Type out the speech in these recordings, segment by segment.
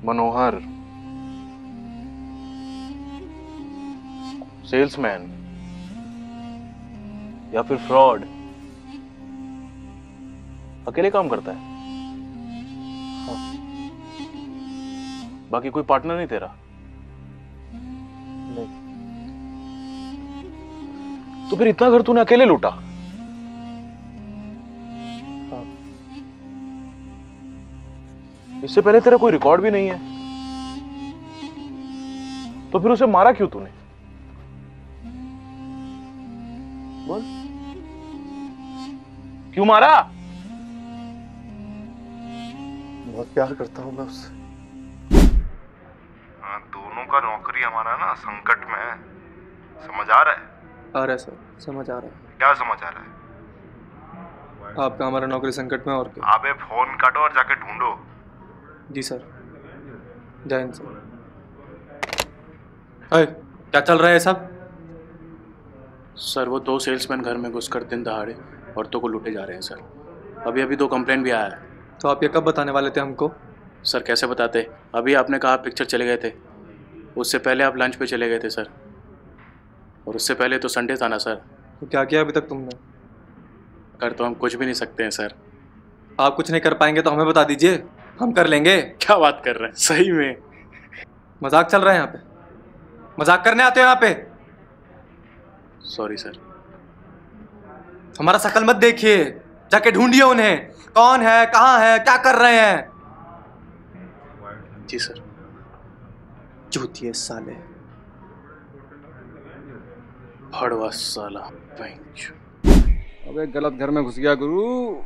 मनोहर, salesman या फिर fraud, अकेले काम करता है? हाँ। बाकी कोई पार्टनर नहीं तेरा? नहीं। तो फिर इतना घर तूने अकेले लूटा? हाँ। इससे पहले तेरा कोई रिकॉर्ड भी नहीं है, तो फिर उसे मारा क्यों तूने? बोल, क्यों मारा? बहुत प्यार करता हूं मैं उससे। हाँ, दोनों का नौकरी हमारा ना संकट में है, समझ आ रहा है? आ रहा है सर, समझ आ रहा है। क्या समझ आ रहा है? आपका हमारा नौकरी संकट में, और क्या। अबे फोन काटो और जाके ढूंढो। जी सर। जय हिंद सर। अरे क्या चल रहा है सब? सर वो 2 सेल्समैन घर में घुसकर दिन दहाड़े औरतों को लूटे जा रहे हैं सर। अभी अभी 2 कंप्लेंट भी आया है। तो आप ये कब बताने वाले थे हमको? सर कैसे बताते, अभी आपने कहा आप पिक्चर चले गए थे, उससे पहले आप लंच पे चले गए थे सर, और उससे पहले तो संडे था ना सर। तो क्या किया अभी तक तुमने? कर तो हम कुछ भी नहीं सकते हैं सर। आप कुछ नहीं कर पाएंगे तो हमें बता दीजिए, हम कर लेंगे। क्या बात कर रहे हैं, सही में? मजाक चल रहा है यहाँ पे? मजाक करने आते हो यहाँ पे? Sorry sir. हमारा शकल मत देखिए, जाके ढूंढिए उन्हें, कौन है, कहाँ है, क्या कर रहे हैं। जी सर। चूतिए साले। भड़वा साला बेंच। अबे गलत घर में घुस गया गुरु।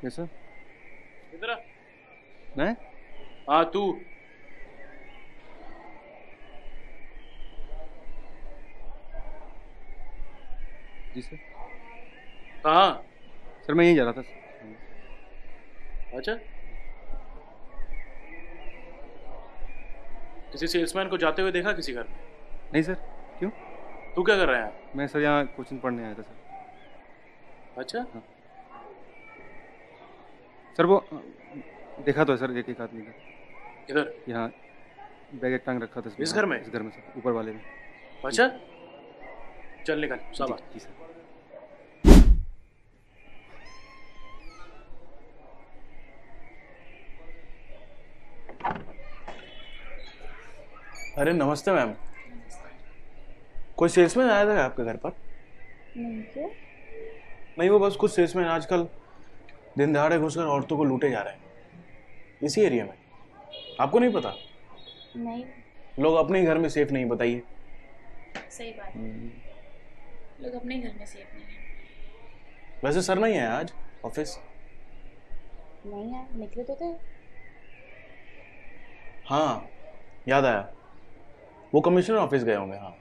कैसा? इधर आ। मैं? हाँ तू। जी सर। कहाँ? सर मैं यहीं जा रहा था। अच्छा, किसी सेल्समैन को जाते हुए देखा किसी घर में? नहीं सर। क्यों? तू क्या कर रहा है? मैं सर यहाँ कोचिंग पढ़ने आया था सर। अच्छा। सर वो देखा तो है सर, एक आदमी का इधर? यहाँ बैग एक टांग रखा था इस घर में? इस घर में सर, ऊपर वाले में। अच्छा, चल निकल शाबाश। जी सर। अरे नमस्ते मैम, कोई सेल्समैन आया था आपके घर पर? नहीं। क्यों? नहीं, वो बस कुछ सेल्समैन आजकल दिन दहाड़े घुसकर औरतों को लूटे जा रहे हैं इसी एरिया में। आपको नहीं पता? नहीं। लोग अपने ही घर में सेफ नहीं, बताइए। सही बात है, लोग अपने घर में सेफ नहीं है। वैसे सर नहीं है आज ऑफिस? नहीं यार, निकले तो थे। हाँ याद आया, वो कमिश्नर ऑफिस गए होंगे। हाँ,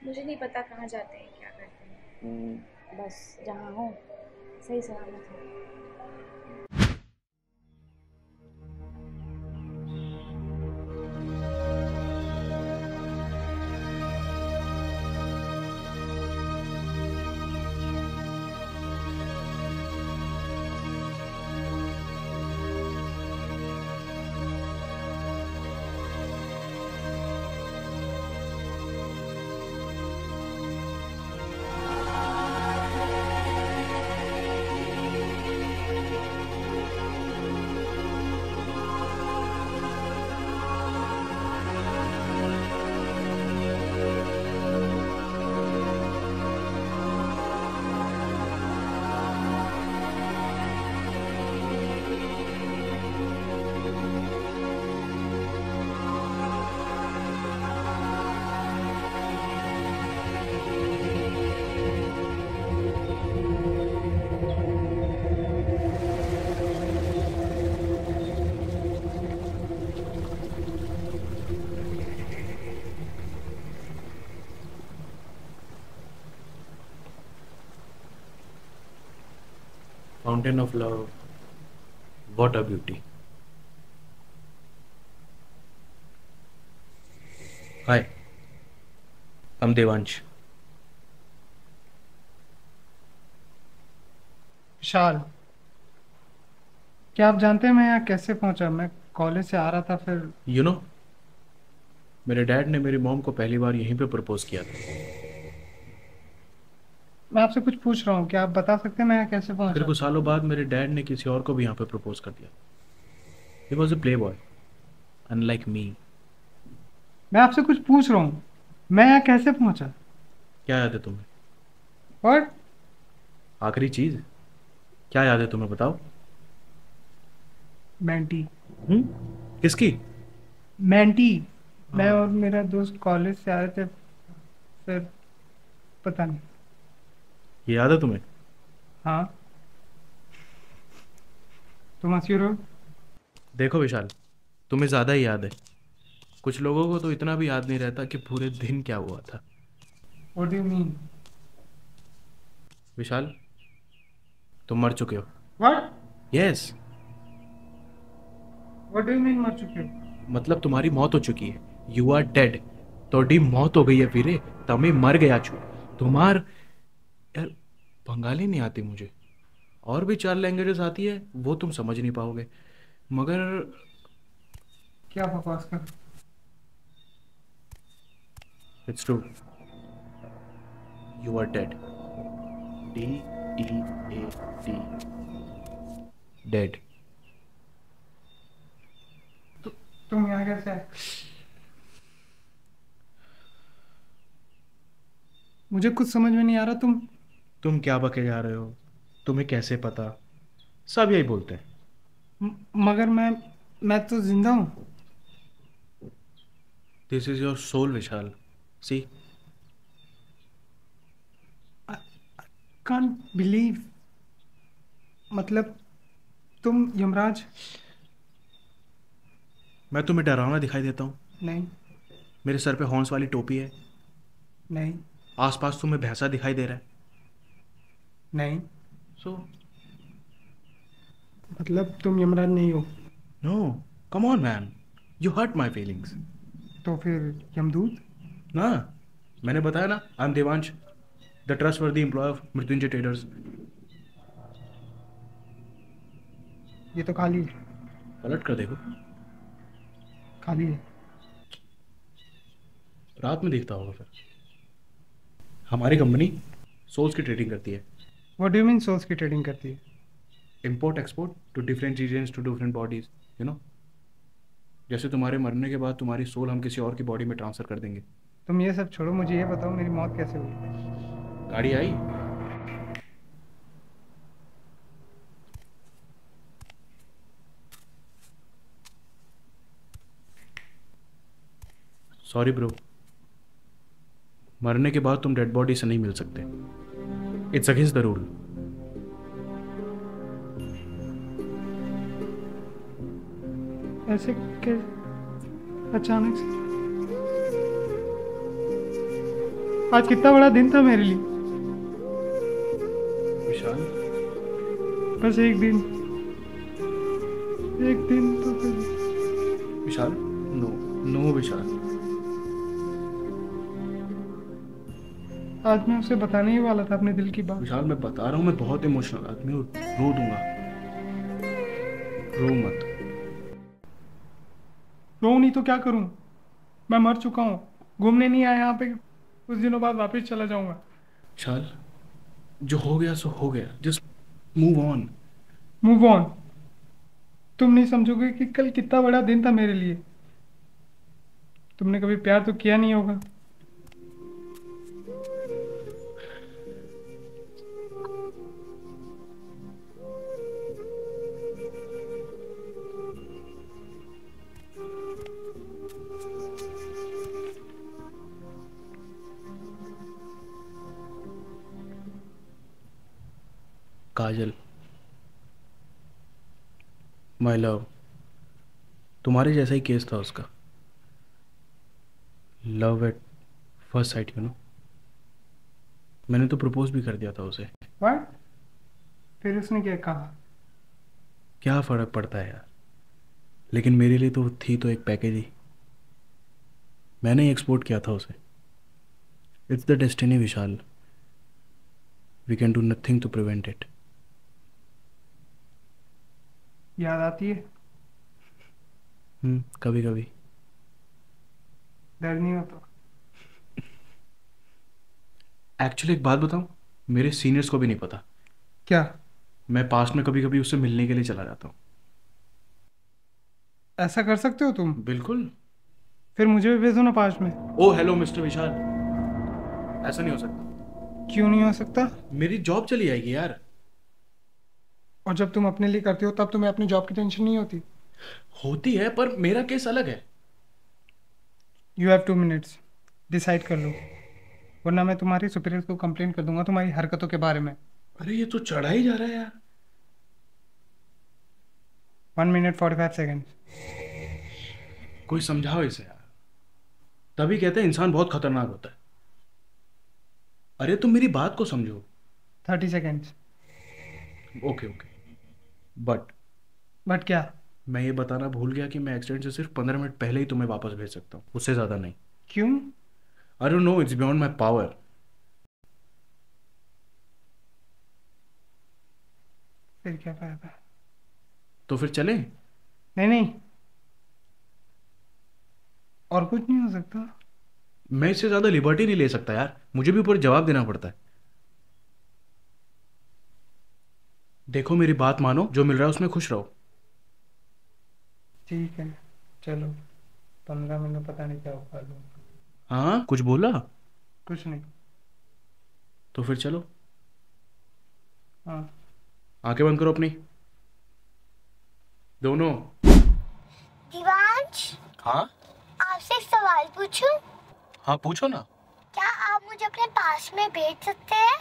मुझे नहीं पता कहाँ जाते हैं, क्या करते हैं, बस जहाँ हो सही सलामत हो। Fountain of love, What a beauty. Hi, I'm Devansh. विशाल, क्या आप जानते हैं मैं यहाँ कैसे पहुंचा? मैं कॉलेज से आ रहा था, फिर You know, मेरे डैड ने मेरी मॉम को पहली बार यहीं पे प्रपोज किया था। मैं आपसे कुछ पूछ रहा हूँ, क्या आप बता सकते हैं मैं यहाँ कैसे फिर पहुंचा? कुछ सालों बाद मेरे डैड ने किसी और को भी यहाँ पे प्रपोज कर दिया। He was a playboy, unlike me. मैं आपसे कुछ पूछ रहा हूँ, मैं यहाँ कैसे पहुंचा? क्या याद है तुम्हें? और आखिरी चीज क्या याद है तुम्हें, बताओ। मैंटी, किसकी? मैंटी। मैं और मेरा दोस्त कॉलेज से आ रहे थे, फिर पता नहीं। ये याद है तुम्हें? हाँ, तुम हंसी रहो। देखो विशाल, तुम्हें ज़्यादा ही याद है। कुछ लोगों को तो इतना भी याद नहीं रहता कि पूरे दिन क्या हुआ था। What do you mean? Vishal, तुम मर चुके हो। What yes, what do you mean मर चुके हो? मतलब तुम्हारी मौत हो चुकी है। You are dead. थोड़ी मौत हो गई है वीरे, तमें मर गया छू। तुम्हार यार बंगाली नहीं आती मुझे, और भी 4 लैंग्वेजेस आती है, वो तुम समझ नहीं पाओगे। मगर क्या बकवास कर? It's true, you are dead. DEAD, dead. तुम यहाँ कैसे आए? मुझे कुछ समझ में नहीं आ रहा। तुम क्या बके जा रहे हो? तुम्हें कैसे पता? सब यही बोलते हैं। मगर मैं तो जिंदा हूँ। This is your soul Vishal, see. Can't believe, मतलब तुम यमराज? मैं तुम्हें डरावना दिखाई देता हूँ? नहीं मेरे सर पे हॉर्न्स वाली टोपी है? नहीं आसपास तुम्हें भैंसा दिखाई दे रहा है? नहीं, सो मतलब तुम यमराज नहीं हो? No, come on man, you hurt my feelings. तो फिर यमदूत? ना, मैंने बताया ना, I am Devansh, the trustworthy employee of Mrityunjay traders. ये तो खाली है। पलट कर देखो, खाली है। रात में दिखता होगा फिर। हमारी कंपनी सोल्स की ट्रेडिंग करती है। What do you mean souls की ट्रेडिंग करती है? Import export to different regions, to different bodies, you know. जैसे तुम्हारे मरने के बाद तुम्हारी सोल हम किसी और की बॉडी में ट्रांसफर कर देंगे। तुम ये सब छोड़ो, मुझे ये बताओ मेरी मौत कैसे हुई? गाड़ी आई? सॉरी ब्रो, मरने के बाद तुम डेड बॉडी से नहीं मिल सकते। It's against the rule. ऐसे कैसे अचानक से? आज कितना बड़ा दिन था मेरे लिए। विशाल, बस एक दिन तो फिर। विशाल, नो नो विशाल। आज मैं उसे बताने ही वाला था अपने दिल की बात। विशाल, मैं बता रहा हूँ, मैं बहुत इमोशनल आदमी हूँ, रो दूंगा। रो मत। रो नहीं तो क्या करूं? मैं मर चुका हूँ, घूमने नहीं आया यहाँ पे। कुछ दिनों बाद वापस चला जाऊंगा। विशाल, जो हो गया सो हो गया, just move on. Move on? तुम नहीं समझोगे कि कल कितना बड़ा दिन था मेरे लिए। तुमने कभी प्यार तो किया नहीं होगा। काजल, माय लव, तुम्हारे जैसा ही केस था उसका। Love at first sight, you know. मैंने तो प्रपोज भी कर दिया था उसे। व्हाट? फिर उसने क्या कहा? क्या फ़र्क पड़ता है यार, लेकिन मेरे लिए तो थी तो एक पैकेज ही, मैंने ही एक्सपोर्ट किया था उसे। It's the destiny Vishal, we can do nothing to prevent it. याद आती है? कभी कभी। डर नहीं होता? एक्चुअली एक बात बताऊं, मेरे सीनियर्स को भी नहीं पता। क्या? मैं पास्ट में कभी कभी उससे मिलने के लिए चला जाता हूँ। ऐसा कर सकते हो तुम? बिल्कुल। फिर मुझे भी भेजो ना पास में। ओ हेलो मिस्टर विशाल, ऐसा नहीं हो सकता। क्यों नहीं हो सकता? मेरी जॉब चली जाएगी यार। और जब तुम अपने लिए करते हो तब तुम्हें अपनी जॉब की टेंशन नहीं होती? होती है, पर मेरा केस अलग है। यू हैव 2 मिनट्स, डिसाइड कर लो, वरना मैं तुम्हारी सुपीरियर को कंप्लेन कर दूंगा तुम्हारी हरकतों के बारे में। अरे ये तो चढ़ा ही जा रहा है यार। 1 मिनट 45 सेकेंड। कोई समझाओ इसे यार, तभी कहते हैं इंसान बहुत खतरनाक होता है। अरे तुम मेरी बात को समझो। 30 सेकेंड्स। ओके ओके, बट क्या? मैं ये बताना भूल गया कि मैं एक्सीडेंट से सिर्फ 15 मिनट पहले ही तुम्हें वापस भेज सकता हूँ, उससे ज़्यादा नहीं। क्यों? I don't know, it's beyond my power. फिर क्या फायदा? तो फिर चलें? नहीं, और कुछ नहीं हो सकता? मैं इससे ज़्यादा लिबर्टी नहीं ले सकता यार, मुझे भी ऊपर जवाब देना पड़ता है। देखो मेरी बात मानो, जो मिल रहा है उसमें खुश रहो। ठीक है चलो, 15 मिनट पता नहीं क्या उखा लूँ। हाँ कुछ बोला? कुछ नहीं। तो फिर चलो। हाँ। आंखें बंद करो अपनी दोनों। दिवांश, हाँ आपसे एक सवाल पूछूं? हाँ पूछो ना। क्या आप मुझे अपने पास में भेज सकते हैं?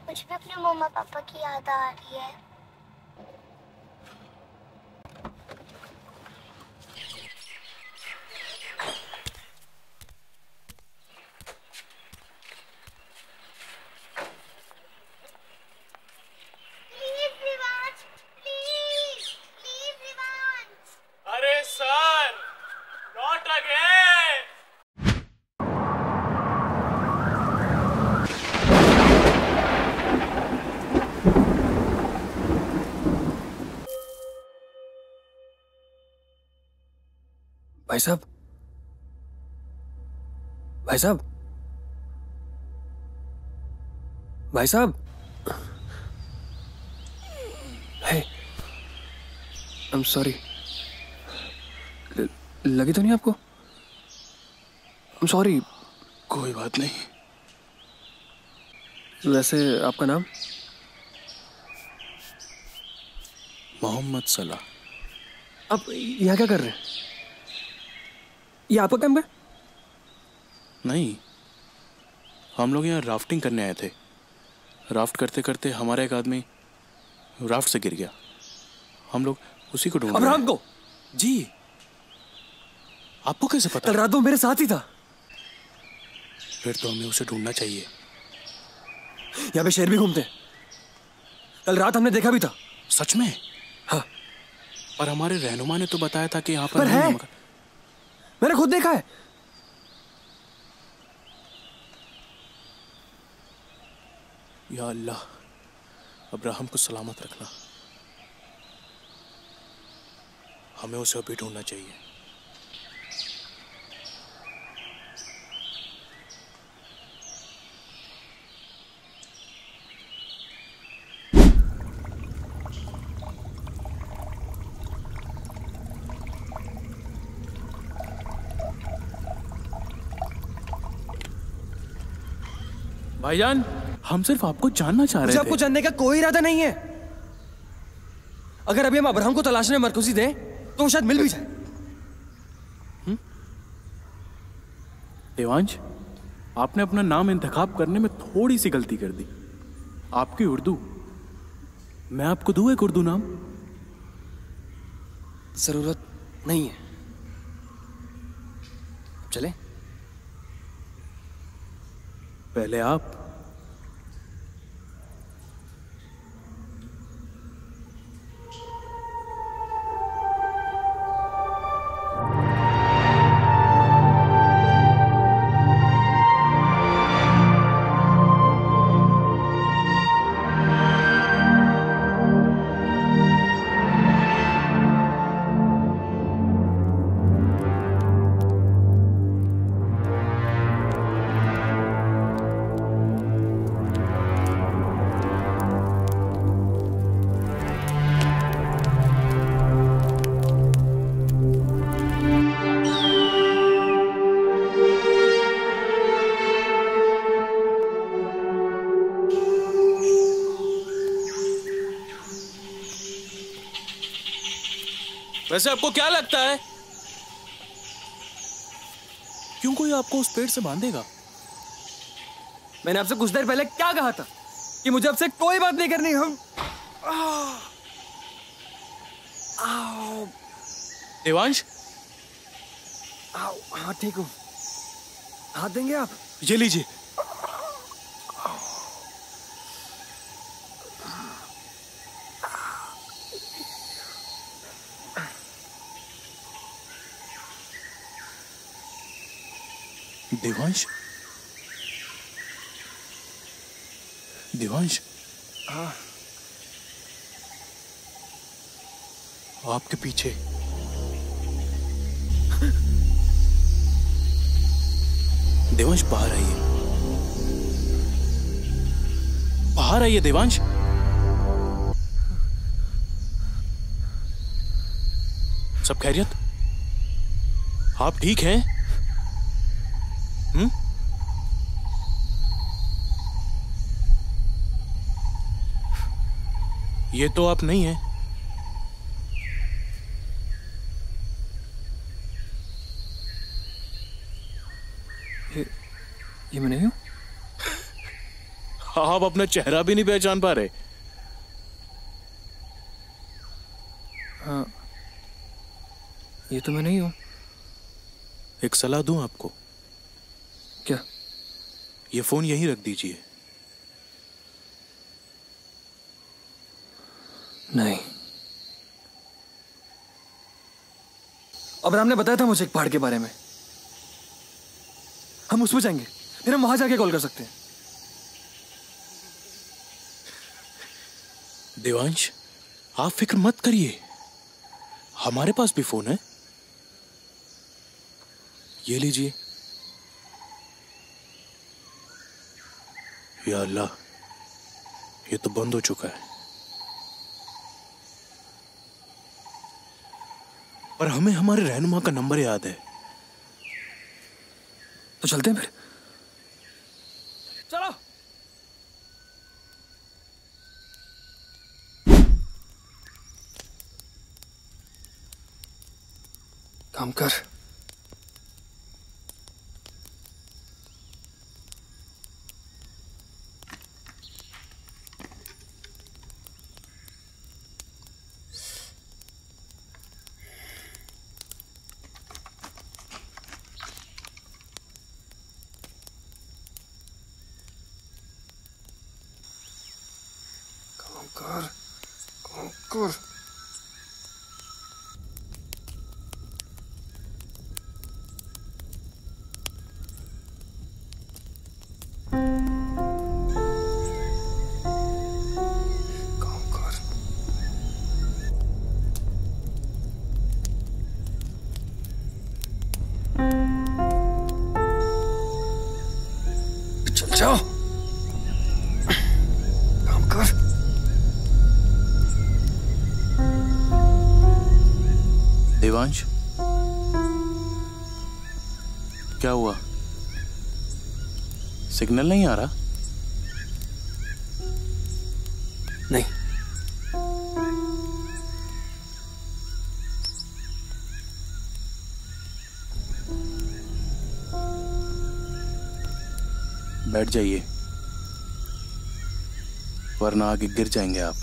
मुझे भी अपने मम्मा पापा की याद आ रही है। Please Divansh, please please Divansh. अरे सर, नॉट अगेन। भाई साहब, भाई साहब, भाई साहब, हे, आई एम सॉरी। लगी तो नहीं आपको? I am sorry. कोई बात नहीं। वैसे आपका नाम? मोहम्मद सलाह। आप यहाँ क्या कर रहे हैं? ये आपका कैंप है? नहीं, हम लोग यहाँ राफ्टिंग करने आए थे। राफ्ट करते करते हमारा एक आदमी राफ्ट से गिर गया, हम लोग उसी को ढूंढ रहे अब्राहम हैं। को? जी, आपको कैसे पता? कल रात वो मेरे साथ ही था। फिर तो हमें उसे ढूंढना चाहिए। यहाँ पे शेर भी घूमते हैं, कल रात हमने देखा भी था। सच में? हाँ। पर हमारे रहनुमा ने तो बताया था कि यहाँ पर पर नहीं है, मगर... मैंने खुद देखा है। या अल्लाह, अब्राहम को सलामत रखना। हमें उसे अभी ढूंढना चाहिए। भाईजान, हम सिर्फ आपको जानना चाह मुझे रहे आपको थे। जानने का कोई इरादा नहीं है। अगर अभी हम अब्राहम को तलाशने में मरकजी दें तो वो शायद मिल भी जाए। देवांश, आपने अपना नाम इंतखाब करने में थोड़ी सी गलती कर दी। आपकी उर्दू, मैं आपको दूं एक उर्दू नाम? जरूरत नहीं है, चले? पहले आप। वैसे आपको क्या लगता है, क्यों कोई आपको उस पेड़ से बांधेगा? मैंने आपसे कुछ देर पहले क्या कहा था कि मुझे आपसे कोई बात नहीं करनी। हम देवांश, हाँ ठीक हूँ। हाथ देंगे आप? ये लीजिए। देवांश, देवांश, हाँ आपके पीछे। देवांश बाहर आइए, बाहर आइए देवांश। सब खैरियत? आप ठीक हैं? ये तो आप नहीं हैं। ये मैं नहीं हूं। आप अपना चेहरा भी नहीं पहचान पा रहे? हाँ, ये तो मैं नहीं हूं। एक सलाह दूं आपको? क्या? ये फोन यहीं रख दीजिए। नहीं, अब्राहम ने बताया था मुझे एक पहाड़ के बारे में। हम उसमें जाएंगे, फिर हम वहां जाके कॉल कर सकते हैं। देवांश, आप फिक्र मत करिए, हमारे पास भी फोन है। ये लीजिए। या अल्लाह, ये तो बंद हो चुका है। पर हमें हमारे रहनुमा का नंबर याद है। तो चलते हैं फिर। चलो। काम कर। कर। चल जाओ, काम कर। देवांश, क्या हुआ? सिग्नल नहीं आ रहा? नहीं। बैठ जाइए, वरना आगे गिर जाएंगे आप।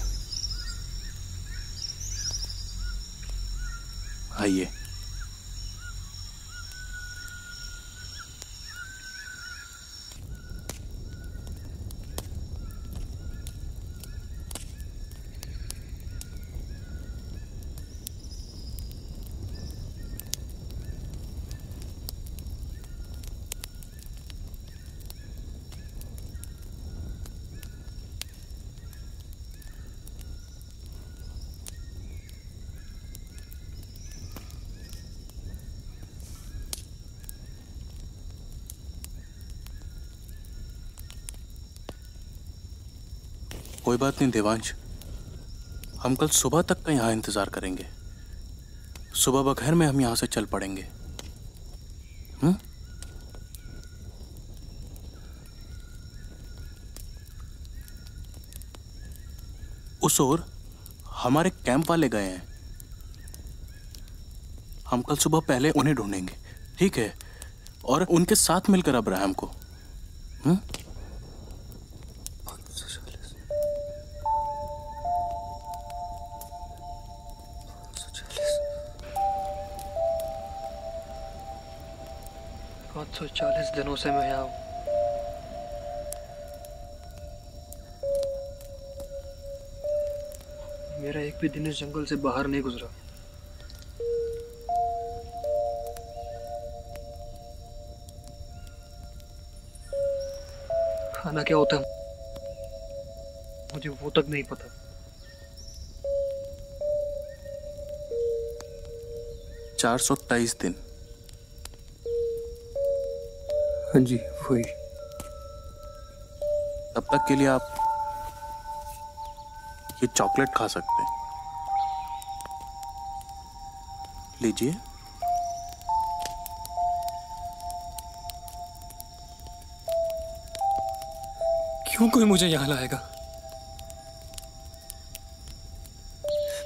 आइए। कोई बात नहीं देवांश, हम कल सुबह तक का यहाँ इंतजार करेंगे। सुबह बखैर में हम यहाँ से चल पड़ेंगे। उस ओर हमारे कैंप वाले गए हैं, हम कल सुबह पहले उन्हें ढूंढेंगे, ठीक है? और उनके साथ मिलकर अब्राहम को। हम्म? पाँच 140 दिनों से मैं यहाँ हूँ। मेरा एक भी दिन इस जंगल से बाहर नहीं गुजरा। खाना क्या होता है मुझे वो तक नहीं पता। 423 दिन। हाँ जी वही। तब तक के लिए आप ये चॉकलेट खा सकते हैं, लीजिए। क्यों कोई मुझे यहाँ लाएगा?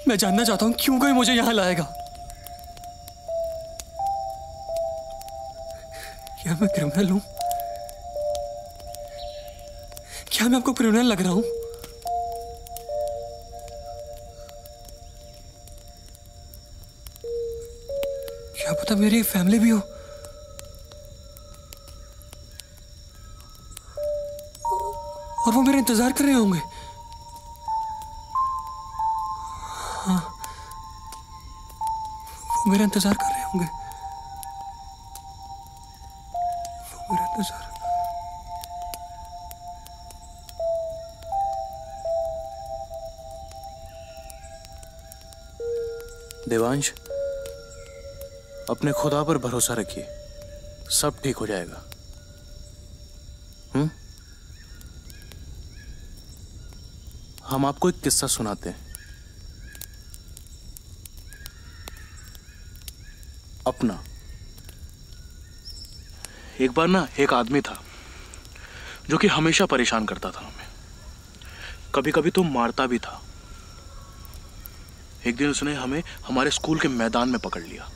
मैं जानना चाहता हूँ क्यों कोई मुझे यहाँ लाएगा? क्या मैं क्रिमिनल हूँ? क्या मैं आपको क्रिमिनल लग रहा हूँ? क्या पता मेरी फैमिली भी हो। और वो मेरा इंतजार कर रहे होंगे। हाँ, वो मेरा इंतजार कर रहे होंगे। वो मेरा इंतजार। देवांश, अपने खुदा पर भरोसा रखिए, सब ठीक हो जाएगा। हम आपको एक किस्सा सुनाते हैं अपना। एक बार ना एक आदमी था जो कि हमेशा परेशान करता था हमें, कभी कभी तो मारता भी था। एक दिन उसने हमें हमारे स्कूल के मैदान में पकड़ लिया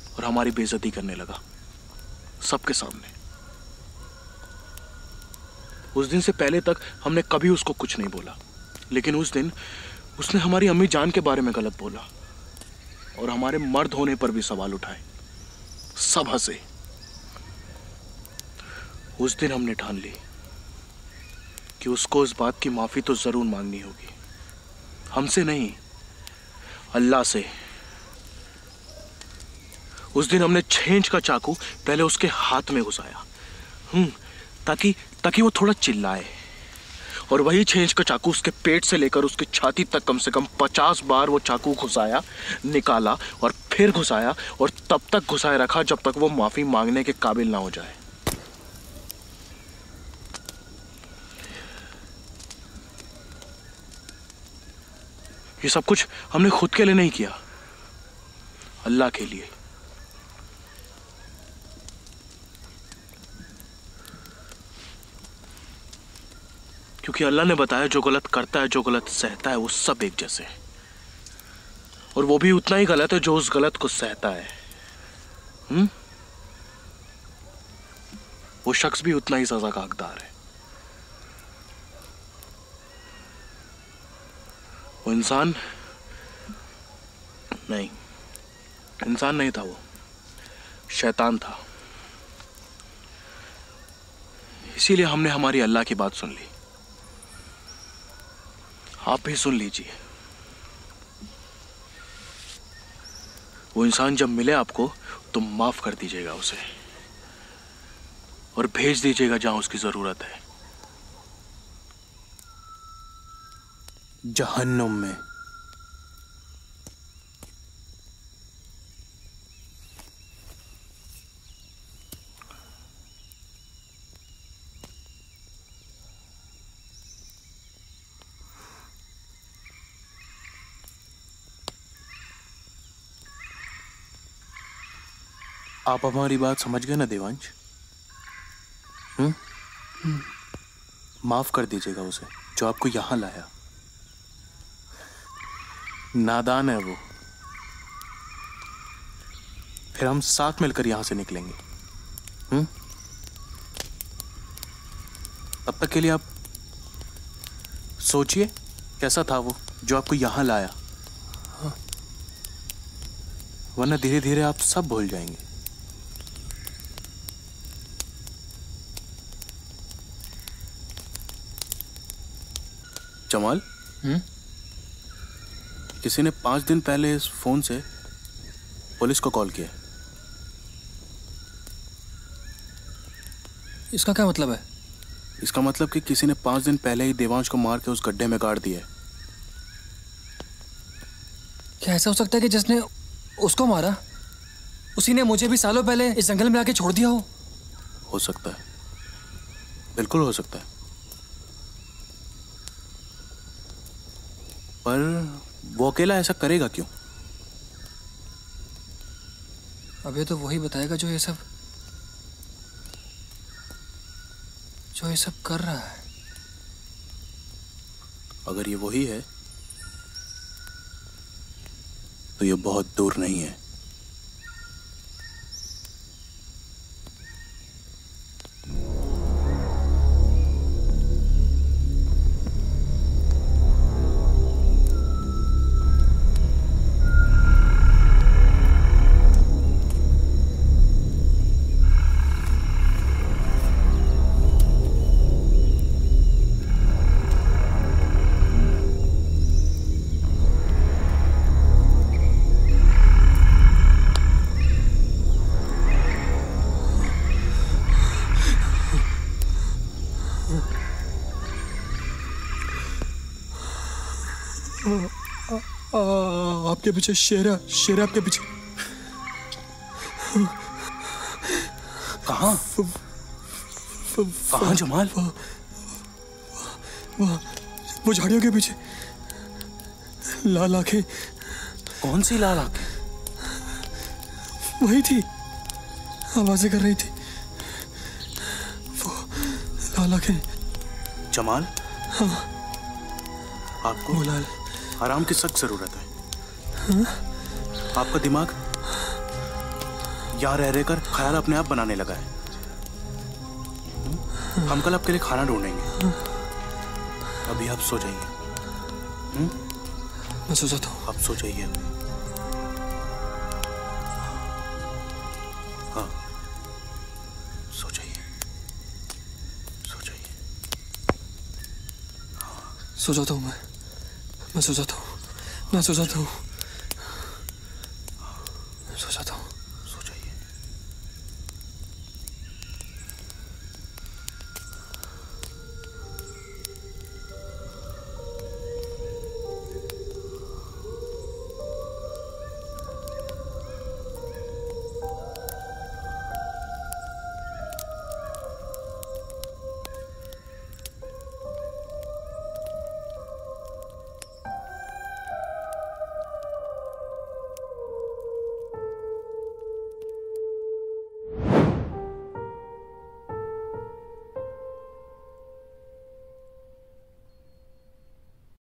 और हमारी बेइज्जती करने लगा सबके सामने। उस दिन से पहले तक हमने कभी उसको कुछ नहीं बोला, लेकिन उस दिन उसने हमारी अम्मी जान के बारे में गलत बोला और हमारे मर्द होने पर भी सवाल उठाए। सब हंसे। उस दिन हमने ठान ली कि उसको इस बात की माफी तो जरूर मांगनी होगी, हमसे नहीं, अल्लाह से। उस दिन हमने छेंच का चाकू पहले उसके हाथ में घुसाया, ताकि वो थोड़ा चिल्लाए, और वही छेंच का चाकू उसके पेट से लेकर उसकी छाती तक कम से कम 50 बार वो चाकू घुसाया, निकाला और फिर घुसाया, और तब तक घुसाए रखा जब तक वो माफी मांगने के काबिल ना हो जाए। ये सब कुछ हमने खुद के लिए नहीं किया, अल्लाह के लिए। क्योंकि अल्लाह ने बताया जो गलत करता है, जो गलत सहता है, वो सब एक जैसे हैं, और वो भी उतना ही गलत है जो उस गलत को सहता है। वो शख्स भी उतना ही सजा का हकदार है। वो इंसान नहीं था, वो शैतान था। इसीलिए हमने हमारी अल्लाह की बात सुन ली। आप भी सुन लीजिए। वो इंसान जब मिले आपको तो माफ कर दीजिएगा उसे और भेज दीजिएगा जहां उसकी जरूरत है, जहन्नुम में। आप हमारी बात समझ गए ना देवांश? माफ कर दीजिएगा उसे जो आपको यहां लाया। नादान है वो, फिर हम साथ मिलकर यहां से निकलेंगे। तब तक के लिए आप सोचिए कैसा था वो जो आपको यहां लाया। वरना धीरे धीरे आप सब भूल जाएंगे। जमाल, किसी ने 5 दिन पहले इस फोन से पुलिस को कॉल किया। इसका क्या मतलब है? इसका मतलब कि किसी ने 5 दिन पहले ही देवांश को मार के उस गड्ढे में गाड़ दिया है। क्या ऐसा हो सकता है कि जिसने उसको मारा उसी ने मुझे भी सालों पहले इस जंगल में आके छोड़ दिया हो? हो सकता है, बिल्कुल हो सकता है। पर वो अकेला ऐसा करेगा क्यों? अबे तो वही बताएगा जो ये सब कर रहा है। अगर ये वही है तो ये बहुत दूर नहीं है। आपके पीछे शेर है आपके पीछे। कहाँ? कहाँ जमाल? वो झाड़ियों के पीछे लाल आंखें। कौन सी लाल आंखें? वही थी, आवाजें कर रही थी वो लाल आंखें। जमाल, आपको लाल आराम की सख्त जरूरत है। आपका दिमाग यहाँ रह रहकर ख्याल अपने आप बनाने लगा है। हम कल आपके लिए खाना ढूंढेंगे। अभी आप सो जाइए। मैं सो जाता हूँ। आप सो जाइए अभी। हाँ, सो जाइए, सो जाइए। सो जाता हूँ मैं सो जाता हूँ। मैं सो जाता हूँ।